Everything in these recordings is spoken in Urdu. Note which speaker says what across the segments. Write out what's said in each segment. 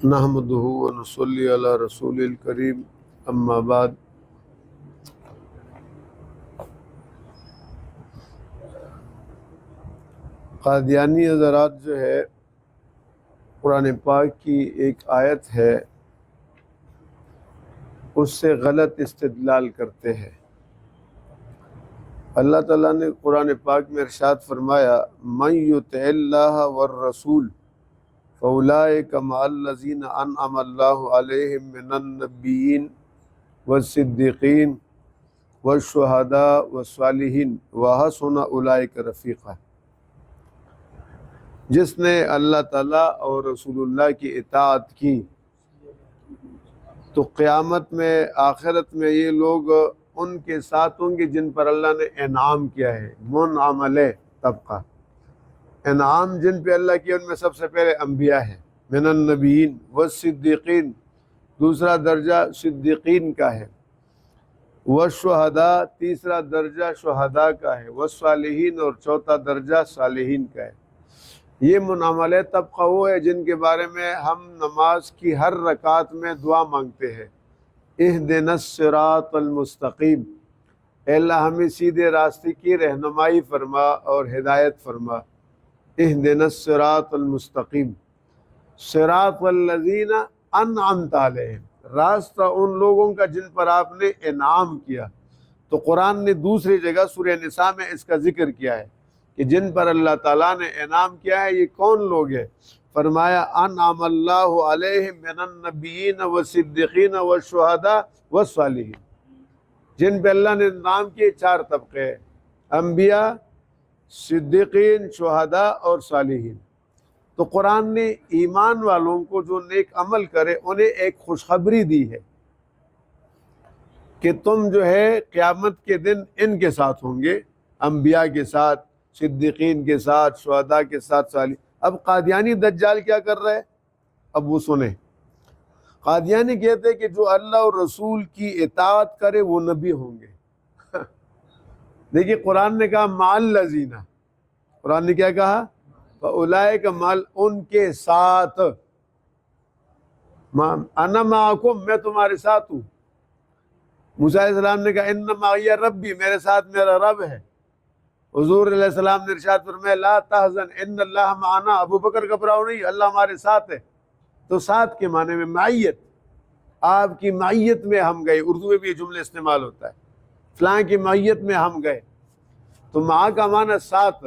Speaker 1: نحمدہ ونصلی علی رسول الکریم اما بعد۔ قادیانی حضرات جو ہے قرآن پاک کی ایک آیت ہے اس سے غلط استدلال کرتے ہیں۔ اللہ تعالیٰ نے قرآن پاک میں ارشاد فرمایا من یطع اللہ والرسول فاولئک مع الذین انعم اللہ علیہم من النبیین والصدیقین والشہداء والصالحین وحسن اولئک رفیقا۔ جس نے اللہ تعالیٰ اور رسول اللہ کی اطاعت کی تو قیامت میں آخرت میں یہ لوگ ان کے ساتھ ہوں گے جن پر اللہ نے انعام کیا ہے، منعم علیہ طبقہ۔ انعام جن پہ اللہ کیا ان میں سب سے پہلے انبیاء ہیں، من النبیین والصدیقین، دوسرا درجہ صدیقین کا ہے، والشہداء تیسرا درجہ شہداء کا ہے، والصالحین اور چوتھا درجہ صالحین کا ہے۔ یہ منعم علیہ طبقہ وہ ہے جن کے بارے میں ہم نماز کی ہر رکعت میں دعا مانگتے ہیں، اہدنا الصراط المستقیم، اے اللہ ہمیں سیدھے راستے کی رہنمائی فرما اور ہدایت فرما۔ اہدنا الصراط المستقیم، صراط الذین انعمت علیہم، راستہ ان لوگوں کا جن پر آپ نے انعام کیا۔ تو قرآن نے دوسری جگہ سورہ نساء میں اس کا ذکر کیا ہے کہ جن پر اللہ تعالیٰ نے انعام کیا ہے یہ کون لوگ ہیں؟ فرمایا انعم اللہ علیہم من النبیین والصدیقین والشہداء والصالحین۔ جن پہ اللہ نے انعام کیے چار طبقے ہیں، انبیاء، صدیقین، شہداء اور صالحین۔ تو قرآن نے ایمان والوں کو جو نیک عمل کرے انہیں ایک خوشخبری دی ہے کہ تم جو ہے قیامت کے دن ان کے ساتھ ہوں گے، انبیاء کے ساتھ، صدیقین کے ساتھ، شہداء کے ساتھ، صالح۔ اب قادیانی دجال کیا کر رہا ہے؟ اب وہ سنیں۔ قادیانی کہتے ہیں کہ جو اللہ اور رسول کی اطاعت کرے وہ نبی ہوں گے۔ دیکھیے قرآن نے کہا مع الذین، قرآن نے کیا کہا؟ فاولئک مع، ان کے ساتھ، انا معکم، میں تمہارے ساتھ ہوں۔ موسیٰ علیہ السلام نے کہا ان معی ربی، میرے ساتھ میرا رب ہے۔ حضور علیہ السلام نے ارشاد فرمایا لا تحزن ان اللہ معنا، ابو بکر گھبراؤ نہیں، اللہ ہمارے ساتھ ہے۔ تو ساتھ کے معنی میں معیت، آپ کی معیت میں ہم گئے، اردو میں بھی یہ جملہ استعمال ہوتا ہے، فلاں کی معیت میں ہم گئے۔ تو مع کا معنی ساتھ،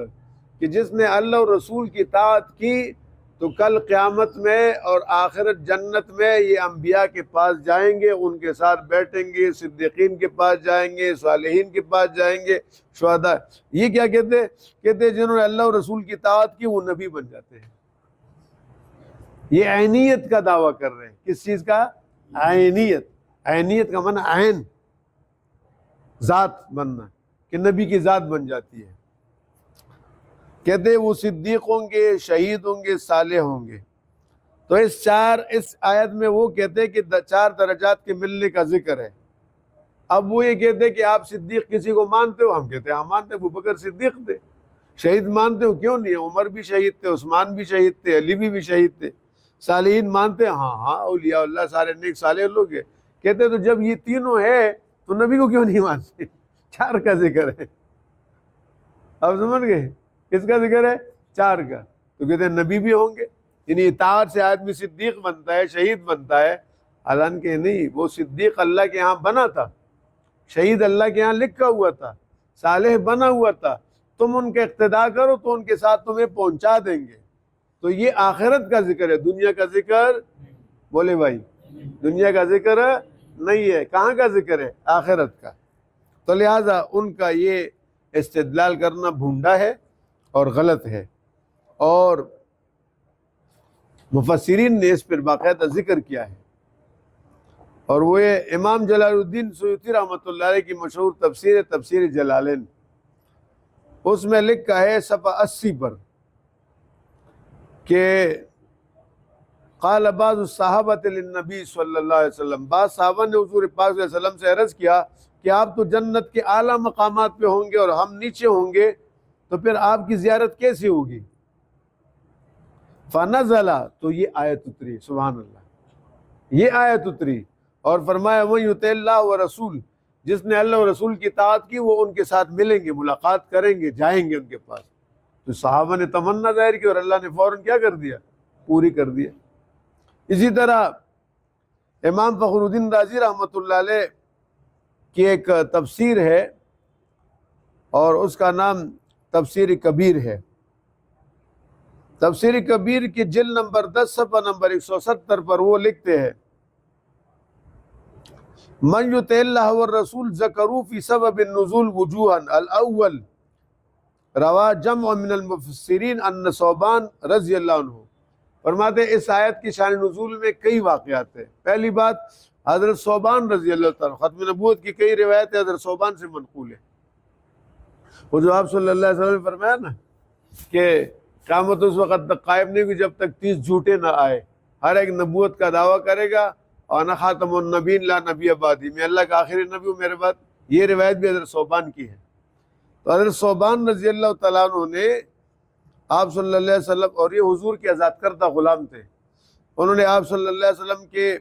Speaker 1: کہ جس نے اللہ اور رسول کی اطاعت کی تو کل قیامت میں اور آخرت جنت میں یہ انبیاء کے پاس جائیں گے، ان کے ساتھ بیٹھیں گے، صدیقین کے پاس جائیں گے، صالحین کے پاس جائیں گے، شہداء۔ یہ کیا کہتے ہیں؟ کہتے ہیں جنہوں نے اللہ اور رسول کی اطاعت کی وہ نبی بن جاتے ہیں۔ یہ عینیت کا دعویٰ کر رہے ہیں۔ کس چیز کا؟ عینیت۔ عینیت کا معنی عین، ذات بننا، کہ نبی کی ذات بن جاتی ہے۔ کہتے ہیں وہ صدیق ہوں گے، شہید ہوں گے، صالح ہوں گے۔ تو اس آیت میں وہ کہتے ہیں کہ چار درجات کے ملنے کا ذکر ہے۔ اب وہ یہ کہتے ہیں کہ آپ صدیق کسی کو مانتے ہو؟ ہم کہتے ہیں ہاں مانتے ہیں، ابو بکر صدیق تھے۔ شہید مانتے ہو؟ کیوں نہیں، عمر بھی شہید تھے، عثمان بھی شہید تھے، علی بھی شہید تھے۔ صالحین مانتے ہیں؟ ہاں ہاں، اولیاء اللہ سارے نیک صالح لوگ ہیں۔ کہتے ہیں تو جب یہ تینوں ہے تو نبی کو کیوں نہیں مانتے؟ چار کا ذکر ہے۔ اب سمجھ گئے کس کا ذکر ہے؟ چار کا۔ تو کہتے ہیں نبی بھی ہوں گے، یعنی اطاعت سے آدمی صدیق بنتا ہے، شہید بنتا ہے۔ حالانکہ نہیں، وہ صدیق اللہ کے ہاں بنا تھا، شہید اللہ کے ہاں لکھا ہوا تھا، صالح بنا ہوا تھا۔ تم ان کا اقتداء کرو تو ان کے ساتھ تمہیں پہنچا دیں گے۔ تو یہ آخرت کا ذکر ہے، دنیا کا ذکر، بولے بھائی، دنیا کا ذکر نہیں ہے۔ کہاں کا ذکر ہے؟ آخرت کا۔ تو لہٰذا ان کا یہ استدلال کرنا بھونڈا ہے اور غلط ہے، اور مفسرین نے اس پر باقاعدہ ذکر کیا ہے۔ اور وہ امام جلال الدین سیوطی رحمۃ اللہ علیہ کی مشہور تفسیر ہے، تفسیر جلالین، اس میں لکھا ہے صفحہ 80 پر کہ قال بعض الصحابۃ للنبی صلی اللہ علیہ وسلم، بعض صحابہ نے حضور پاک صلی اللہ علیہ وسلم سے عرض کیا کہ آپ تو جنت کے اعلیٰ مقامات پہ ہوں گے اور ہم نیچے ہوں گے، تو پھر آپ کی زیارت کیسی ہوگی؟ فنزل، تو یہ آیت اتری، سبحان اللہ۔ یہ آیت اتری اور فرمایا وَمَن یُطِعِ اللَّهَ وَرَسُولَهُ، جس نے اللہ و رسول کی اطاعت کی وہ ان کے ساتھ ملیں گے، ملاقات کریں گے، جائیں گے ان کے پاس۔ تو صحابہ نے تمنا ظاہر کی اور اللہ نے فوراً کیا کر دیا؟ پوری کر دیا۔ اسی طرح امام فخر الدین رازی رحمۃ اللہ علیہ کی ایک تفسیر ہے اور اس کا نام تفسیر کبیر ہے۔ تفسیر کبیر کی جلد نمبر 10 صفحہ نمبر 170 پر وہ لکھتے ہیں من یطع اللہ والرسول ذکروا فی سبب النزول وجوہا الاول روا جمع من المفسرین ان ثوبان رضی اللہ عنہ، فرماتے ہیں اس آیت کی شان نزول میں کئی واقعات ہیں۔ پہلی بات حضرت ثوبان رضی اللہ تعالیٰ، ختم نبوت کی کئی روایتیں حضرت ثوبان سے منقول ہیں۔ وہ جو آپ صلی اللہ علیہ وسلم نے فرمایا نا کہ قیامت اس وقت تک قائم نہیں ہوگی جب تک 30 جھوٹے نہ آئے، ہر ایک نبوت کا دعویٰ کرے گا اور نہ خاتم النبین لا نبی بعدی، میں اللہ کا آخری نبی ہوں میرے بعد۔ یہ روایت بھی حضرت ثوبان کی ہے۔ تو حضرت ثوبان رضی اللہ تعالیٰ عنہ نے آپ صلی اللہ علیہ وسلم، اور یہ حضور کے آزاد کردہ غلام تھے، انہوں نے آپ صلی اللہ علیہ وسلم کے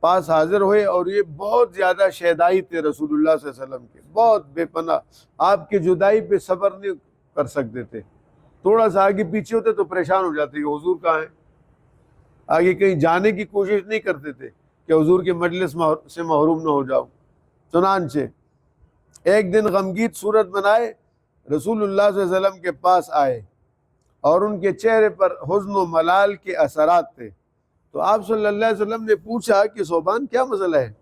Speaker 1: پاس حاضر ہوئے اور یہ بہت زیادہ شیدائی تھے رسول اللہ صلی اللہ علیہ وسلم کے، بہت بے پناہ، آپ کی جدائی پہ صبر نہیں کر سکتے تھے، تھوڑا سا آگے پیچھے ہوتے تو پریشان ہو جاتے کہ حضور کہاں ہیں، آگے کہیں جانے کی کوشش نہیں کرتے تھے کہ حضور کے مجلس سے محروم نہ ہو جاؤ۔ چنانچہ ایک دن غمگین صورت بنائے رسول اللہ صلی اللہ علیہ وسلم کے پاس آئے اور ان کے چہرے پر حزن و ملال کے اثرات تھے۔ تو آپ صلی اللہ علیہ وسلم نے پوچھا کہ ثوبان کیا مسئلہ ہے،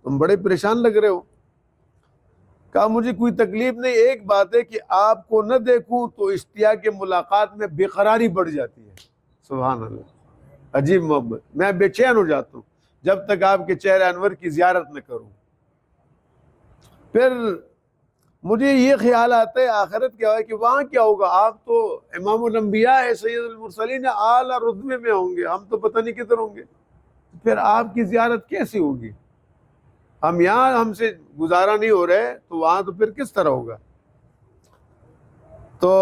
Speaker 1: تم بڑے پریشان لگ رہے ہو؟ کہا مجھے کوئی تکلیف نہیں، ایک بات ہے کہ آپ کو نہ دیکھوں تو اشتیاق ملاقات میں بے قراری بڑھ جاتی ہے۔ سبحان اللہ، عجیب محبت، میں بے چین ہو جاتا ہوں جب تک آپ کے چہرے انور کی زیارت نہ کروں۔ پھر مجھے یہ خیال آتا ہے آخرت کیا ہے کہ وہاں کیا ہوگا، آپ تو امام الانبیاء ہے، سید المرسلین، اعلیٰ رتبے میں ہوں گے، ہم تو پتہ نہیں کدھر ہوں گے، پھر آپ کی زیارت کیسی ہوگی؟ ہم یہاں ہم سے گزارا نہیں ہو رہے تو وہاں تو پھر کس طرح ہوگا؟ تو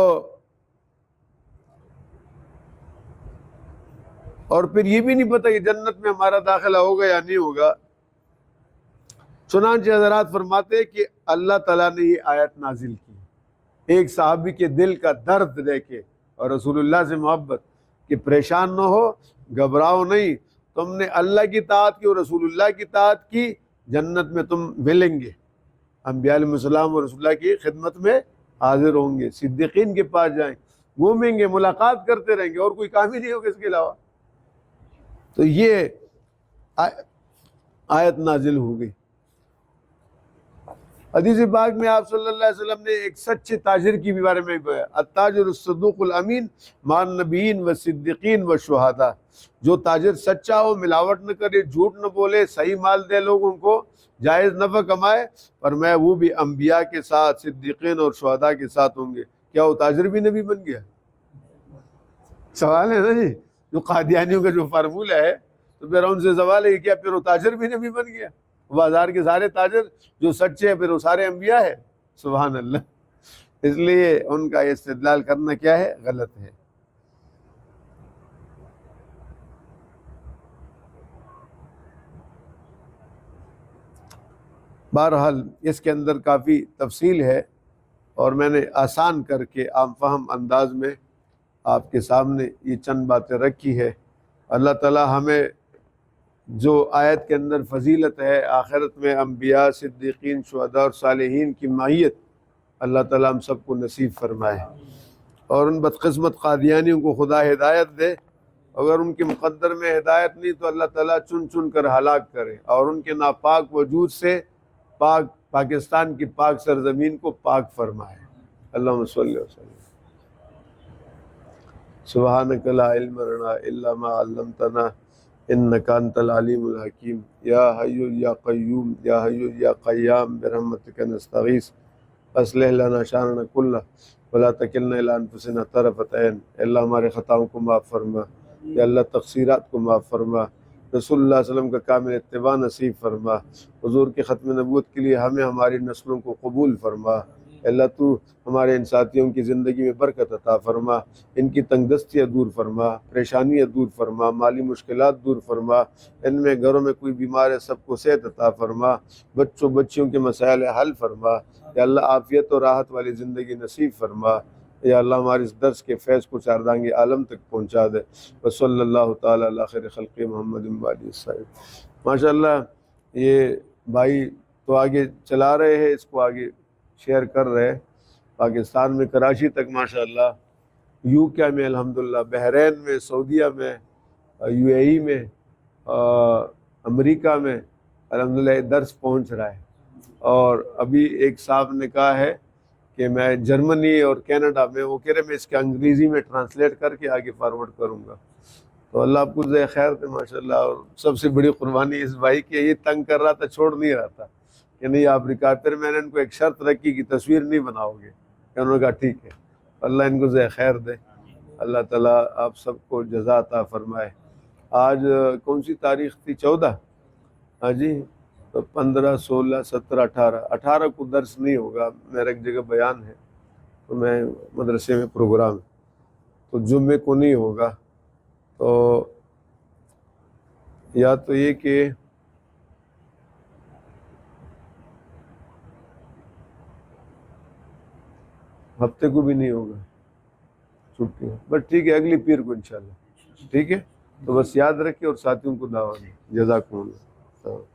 Speaker 1: اور پھر یہ بھی نہیں پتہ کہ جنت میں ہمارا داخلہ ہوگا یا نہیں ہوگا۔ چنانچہ حضرات فرماتے ہیں کہ اللہ تعالیٰ نے یہ آیت نازل کی ایک صحابی کے دل کا درد دیکھے اور رسول اللہ سے محبت، کہ پریشان نہ ہو، گھبراؤ نہیں، تم نے اللہ کی اطاعت کی اور رسول اللہ کی اطاعت کی، جنت میں تم ملیں گے، انبیاء علیہ السلام اور رسول اللہ کی خدمت میں حاضر ہوں گے، صدیقین کے پاس جائیں، گھومیں گے، ملاقات کرتے رہیں گے، اور کوئی کام ہی نہیں ہوگا اس کے علاوہ۔ تو یہ آیت نازل ہو گئی۔ حدیث پاک میں آپ صلی اللہ علیہ وسلم نے ایک سچے تاجر کی بھی بارے میں کہا، التاجر الصدوق الامین مع النبیین والصدیقین والشہداء، جو تاجر سچا ہو، ملاوٹ نہ کرے، جھوٹ نہ بولے، صحیح مال دے لوگوں کو، جائز نفع کمائے، پر میں وہ بھی انبیاء کے ساتھ، صدیقین اور شہداء کے ساتھ ہوں گے۔ کیا وہ تاجر بھی نبی بن گیا؟ سوال ہے نا جی، جو قادیانیوں کا جو فارمولہ ہے، تو پھر ان سے سوال ہے کہ کیا پھر وہ تاجر بھی نبی بن گیا؟ بازار کے سارے تاجر جو سچے ہیں پھر وہ سارے انبیاء ہیں؟ سبحان اللہ۔ اس لیے ان کا استدلال کرنا کیا ہے؟ غلط ہے۔ بہرحال اس کے اندر کافی تفصیل ہے اور میں نے آسان کر کے عام فہم انداز میں آپ کے سامنے یہ چند باتیں رکھی ہے۔ اللہ تعالی ہمیں جو آیت کے اندر فضیلت ہے آخرت میں انبیاء، صدیقین، شہداء اور صالحین کی معیت، اللہ تعالی ہم سب کو نصیب فرمائے، اور ان بدقسمت قادیانیوں کو خدا ہدایت دے، اگر ان کے مقدر میں ہدایت نہیں تو اللہ تعالیٰ چن چن کر ہلاک کرے، اور ان کے ناپاک وجود سے پاکستان کی پاک سرزمین کو پاک فرمائے۔ اللہم صلی وسلم۔ سبحانک لا علم لنا الا ما علمتنا انک انت العلیم الحکیم، یا حی یا قیوم یا حی یا قیام برحمتک نستغیث اصلح لنا شاننا کلہ ولا تکلنا الی انفسنا طرفۃ عین۔ اللہ ہمارے خطاؤں کو معاف فرما، یا اللہ تقصیرات کو معاف فرما، رسول اللہ صلی اللہ علیہ وسلم کا کامل اتباع نصیب فرما، حضور کے ختم نبوت کے لیے ہمیں ہماری نسلوں کو قبول فرما، اللہ تو ہمارے ان ساتھیوں کی زندگی میں برکت عطا فرما، ان کی تنگ دستیاں دور فرما، پریشانیاں دور فرما، مالی مشکلات دور فرما، ان میں گھروں میں کوئی بیمار ہے سب کو صحت عطا فرما، بچیوں کے مسائل حل فرما، یا اللہ عافیت و راحت والی زندگی نصیب فرما، یا اللہ ہمارے اس درس کے فیض کو چاردانگ عالم تک پہنچا دے۔ وصلی اللہ تعالیٰ علی خیر خلق محمد وآلہ وصحبہ۔ ماشاء اللہ یہ بھائی تو آگے چلا رہے ہیں، اس کو آگے شیئر کر رہے ہیں پاکستان میں، کراچی تک ماشاءاللہ، UK میں الحمدللہ، بحرین میں، سعودیہ میں، UAE میں، امریکہ میں الحمدللہ یہ درس پہنچ رہا ہے۔ اور ابھی ایک صاحب نے کہا ہے کہ میں جرمنی اور کینیڈا میں، وہ کہہ رہے میں اس کے انگریزی میں ٹرانسلیٹ کر کے آگے فارورڈ کروں گا۔ تو اللہ آپ کو جزائے خیر دے ماشاءاللہ۔ اور سب سے بڑی قربانی اس بھائی کی، یہ تنگ کر رہا تھا، چھوڑ نہیں رہا تھا کہ نہیں آپ ریکارڈ، پھر میں نے ان کو ایک شرط رکھی کہ تصویر نہیں بناؤ گے، انہوں نے کہا ٹھیک ہے۔ اللہ ان کو جزائے خیر دے، اللہ تعالیٰ آپ سب کو جزا عطا فرمائے۔ آج کون سی تاریخ تھی؟ 14۔ ہاں جی، تو 15، 16، 17، 18 کو درس نہیں ہوگا، میرا ایک جگہ بیان ہے، تو میں مدرسے میں پروگرام ہے، تو جمعے کو نہیں ہوگا۔ تو یا تو یہ کہ ہفتے کو بھی نہیں ہوگا، چھٹی ہے، بس ٹھیک ہے، اگلی پیر کو انشاءاللہ، ٹھیک ہے۔ تو بس یاد رکھیں اور ساتھیوں کو دعوت دیں۔ جزاکم اللہ۔